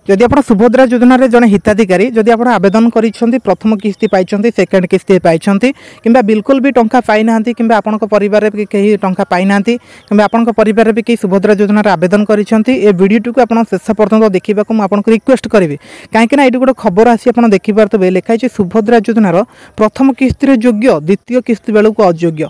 जदि आप सुभद्रा योजना जड़े हिताधिकारी जदि आप आवेदन कर प्रथम किस्ती पाई सेकेंड किस्ती पाई कि बिल्कुल भी टंका पाई ना कि आपण परिवार कहीं टंका पाई ना कि आपण परिवार भी कहीं सुभद्रा योजना आवेदन कर वीडियो को आप शेष पर्यटन देखा मुझे रिक्वेस्ट करी कहीं ये गोटे खबर आसी आप देखिपे लिखाई सुभद्रा योजनार प्रथम किस्ती योग्य द्वितीय किस्ती बेलू अयोग्य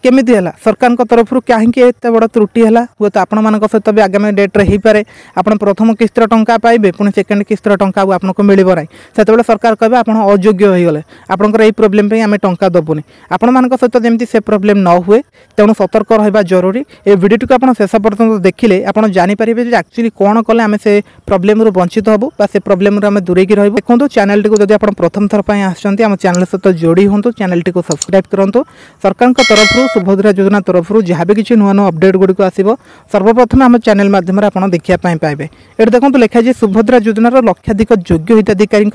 केमिति है सरकार तरफ कहीं एत बड़ त्रुटि है हूँ तो आपण मान सहित भी आगामी डेट्रे हो पाए आप प्रथम किस्तर टंका पाइबे पुणी सेकेंड किस्तर टंका आपको मिल ना से सरकार कहे आप अयोग्य होगले आपंकर यही प्रोब्लेम आम टंका दबुनी आपण मान सहित जमी से प्रोब्लेम न हुए तेणु सतर्क रहा जरूरी ये वीडियो को आप शेष पर्यटन देखिले आप जानीपारे एक्चुअली कौन कले आम से प्रोब्लेम वंचित हबू से प्रोब्लेम आम दूरेक रही देखो चैनल टी जब आप प्रथम थर पर आम चैनल सहित जोड़ी हूँ चैनल टी सब्सक्राइब करूँ सरकार तरफ सुभद्रा योजना तरफ जहाँ भी किसी नुआ नुआ अपडेट गुड़िक आसो सर्वप्रथम आम चैनल माध्यम आप देखापी पाइबे ये देखो लिखाई सुभद्रा योजनार लक्षाधिक योग्य हिताधिकारी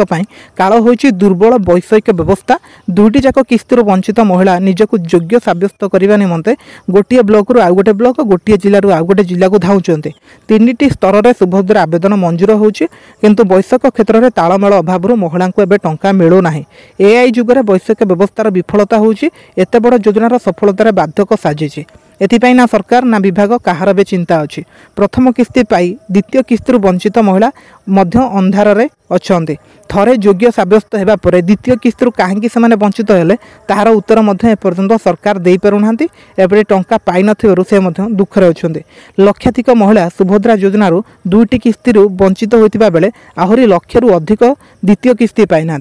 काल हो दुर्बल वैषयिक व्यवस्था दुईटी जाक किस्तिर वंचित महिला निजक योग्य सब्यस्त करने निमंते गोटे ब्लॉक रु आउ गोटे ब्लॉक गोटे जिलू आउ गोटे जिला को धाउंटे तीन स्तर में सुभद्रा आवेदन मंजूर होची किंतु वैषयिक क्षेत्र में तालमेल अभाव महिला को एवं टंका मिलूना एआई जुगर वैषयिक व्यवस्थार विफलता होची एते बड़ योजनार सफलतार बाध्यक साजिଛି एथिपाई ना सरकार ना विभाग कहार भी चिंता अच्छी प्रथम किस्ती पाई द्वितीय किस्ती वंचित महिला मध्य अंधार रे अछंते थरे योग्य सब्यस्त होगा पर द्वितीय किस्ती कहीं से वंचित हेले तार उत्तर एपर्यंत सरकार दे पारुना एपटे टंका पाई नथिबारु से दुखरे अच्छे लक्षाधिक महिला सुभद्रा योजना दुईटी किस्ती वंचित होता बेले आहरी लक्षरू अधिक द्वितीय किस्ती पाई ना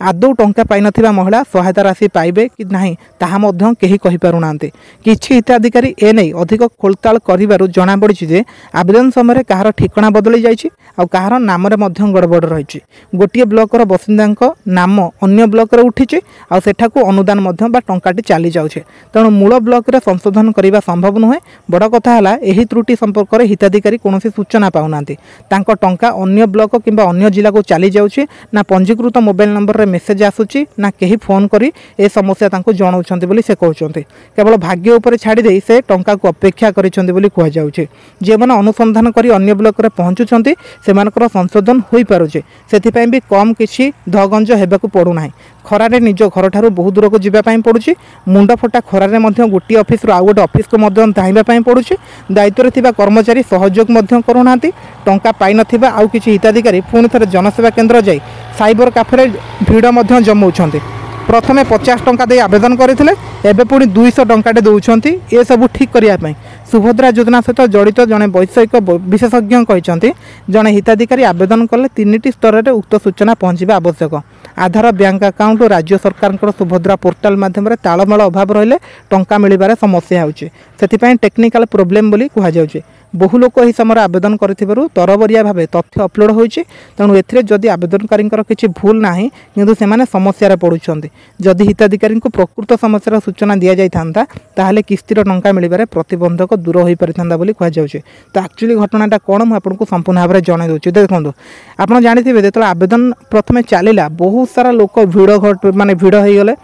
आदौ टंका पाई नथिबा महिला सहायता राशि पाइबे कि नहीं ताहा मध्य केही कहि पारुनांते किछि हिताधिकारी ए नहीं अधिक खोलताल करिबारु जणा पड़िछि जे आवेदन समय कहार ठिकाना बदली जाइछि आ कहार नाम रे मध्य गड़बड़ रहिछि गोटिए ब्लॉक रो बसिंदांक नाम अन्य ब्लॉक रे उठिछि आ सेठाकू अनुदान मध्य बा टंकाटी चली जाउछे तेणु मूल ब्लॉक रे संशोधन करिबा संभव नुहे बड़ कथा हला एही त्रुटि संपर्क रे हिताधिकारी कोनोसी सूचना पाउनांते तांको टंका अन्य ब्लॉक किंबा अन्य जिला को चली जाउछे ना पंजीकृत मोबाइल नंबर रे मेसेज आसुची ना कहीं फोन करी ए समस्या तांको जणाउछन्ते बोली से कहउछन्ते केवल भाग्य ऊपर छाड़ी दे से टंका को अपेक्षा करिछन्ते बोली कहआ जाउछे जे माने अनुसंधान करी अन्य ब्लॉक रे पहुंचुछन्ते सेमानकर संशोधन होई पारुछे सेथिपई भी कम किछि धगंज हेबाकू पड़ू नाही खरारे निज घर ठारू बहुत दूर को जीवाई पड़ुछि मुंड फटा खरारे मध्य गोटे ऑफिस रु आउ गोटे ऑफिस को मध्य धाइबा पड़ुछि दायित्व थिबा कर्मचारी सहयोग मध्य करूनांती टंका पाई नथिबा आउ किछि हिताधिकारी पुणी थरे जनसेवा केंद्र जाई साइबर काफे भिड़ मध्य जमाउछन्ते प्रथमे 50 टंका दे आवेदन करथिले एबे पुणी 200 टंकाटे दउछन्ती ए सब ठीक करिया पई सुभद्रा योजना सहित जड़ित जड़े वैषयिक विशेषज्ञ कहते जड़े हिताधिकारी आवेदन कले 3टी स्तर में उक्त सूचना पहुँचा आवश्यक आधार बैंक अकाउंट राज्य सरकार सुभद्रा पोर्टाल माध्यम तालमेल अभाव रहिले टंका मिलबार समस्या होची से टेक्निकल प्रोब्लेम बोली कहुचे बहु लोक यह समय आवेदन करूँ तरबरिया भाव तथ्य अपलोड होती तेणु एदि आवेदनकारी किसी भूल ना किंतु से समस्या पड़ुंट जदि हिताधिकारी को प्रकृत समस्यार सूचना दि जाता ताहले किस्तीर टंका मिलबार प्रतिबंधक दूर हो पारिथा बोली कहुचे तो एक्चुअली घटनाटा कौन मुझे संपूर्ण भाव में जन दूसरी देखो आप जानी जो आवेदन प्रथम चलला बहुत सारा लोक भिड़ माने भिड़ हो गले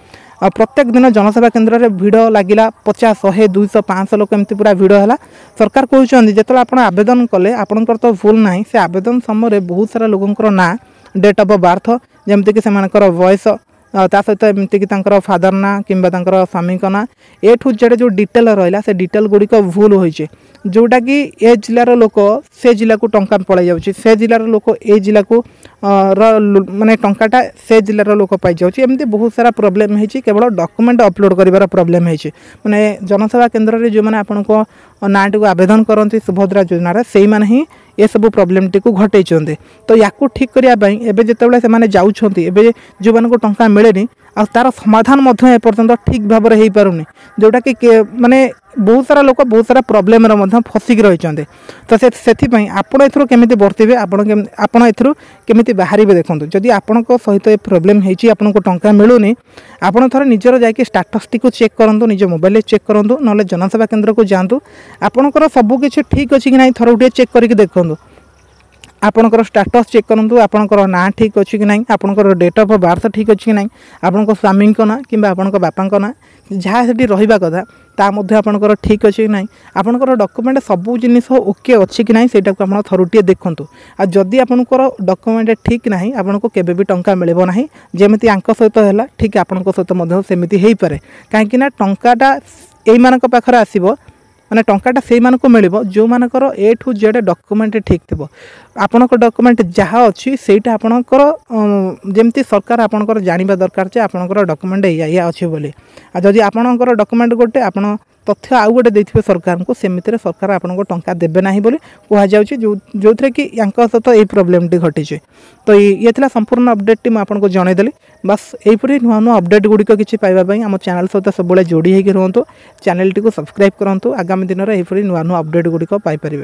प्रत्येक दिन जनसेवा केन्द्र में भिड़ लगिला 50 100 200 500 लोक एमती पूरा भिड़ है सरकार कहते जो आप आवेदन कले आपंकर तो भूल ना से आवेदन समय बहुत सारा लोकंर ना डेट ऑफ बर्थ जमती कि वयस ता सहित एमतीक फादर ना कि स्वामी ना ए ठू जेड जो डिटेल रहा से डिटेल गुड़िक भूल होइछे जोटा कि ए जिलार लोक से जिला को टंका पड़े जाउछि से जिलार लोक ए जिला को माने टंकाटा से जिलार लोक पाई जाउछि एमती बहुत सारा प्रोब्लेम है केवल डॉक्यूमेंट अपलोड करिवार प्रोब्लेम है माने जनसेवा केन्द्र रे जो माने आपन को नाटी को आवेदन करती सुभद्रा योजना से माने ही ये सब प्रोब्लेम टी को घटे तो या ठीक करने एवं जिते से जाऊँगी जो मान को टंका मिले आ तार समाधान एपर्यंत ठीक भाव में हो पारुनि जोटा कि माने बहुत सारा लोक बहुत सारा प्रोब्लेम फसिक रही तो से आपण एथुरु केमिति बर्तिबे आपण एथुरु केमिति बाहरिबे देखो जदि आपण सहित ये प्रोब्लेम होइछि आपण को टंका मिलुनी आपण थोड़े निजर जाके स्टाटस टी को चेक करंतु निज मोबाइल चेक करंतु नले जनसेवा केंद्र को जांतु आपणकर सब किछि ठीक अछि कि नाही थोड़े उठे चेक करके देखंतु आपणकर स्टाटस चेक करूँ आपणकर ना ठीक अच्छी कि ना आपणकर डेट ऑफ बर्थ ठीक अच्छी कि ना आपण स्वामी ना कि आपण बापा ना जहाँ से रहा कथा ता आपणकर ठीक अच्छे कि ना आपणकर डॉक्यूमेंट सबू जिनिस ओके अच्छी कि ना सेटा को थरुटे देखूँ आ जदि आपणकर डॉक्यूमेंट ठीक ना आपको केबे भी टंका मिल ना जमी आंक सहित है ठीक आपण सहित सेमती हो पारे कहीं टंकाटा यही पाखे आसो माने टंकाटा से मिल जो मानकर ए ठू जेड डॉक्यूमेंट ठीक थी आपण डॉक्यूमेंट जहाँ अच्छी सेटा आपणकर जमती सरकार आपणकर जानवा दरकार जे आपणकर डॉक्यूमेंट या अच्छे बोली आ जदि आपणकर डॉक्यूमेंट गोटे आपण तथ्य आउ गोटे देथिबे सरकार को सेमिति सरकार आपको टंका देबे नाही बोली कह जाउछि जो थे कि यांक सहित यही प्रोब्लेम टी घटी तो ये थिला संपूर्ण अपडेट टी आपको जनईदेली बस यहीपरी नुआ नुआ अपडेट गुड़िक किसी पाइबापी आम चैनल सहित सब जोड़ी होकर रुहतु चैनल टी को सब्सक्राइब करूँ आगामी दिन में यहीपरी नुआ नुआ अपडेट गुड़िक पाइपर।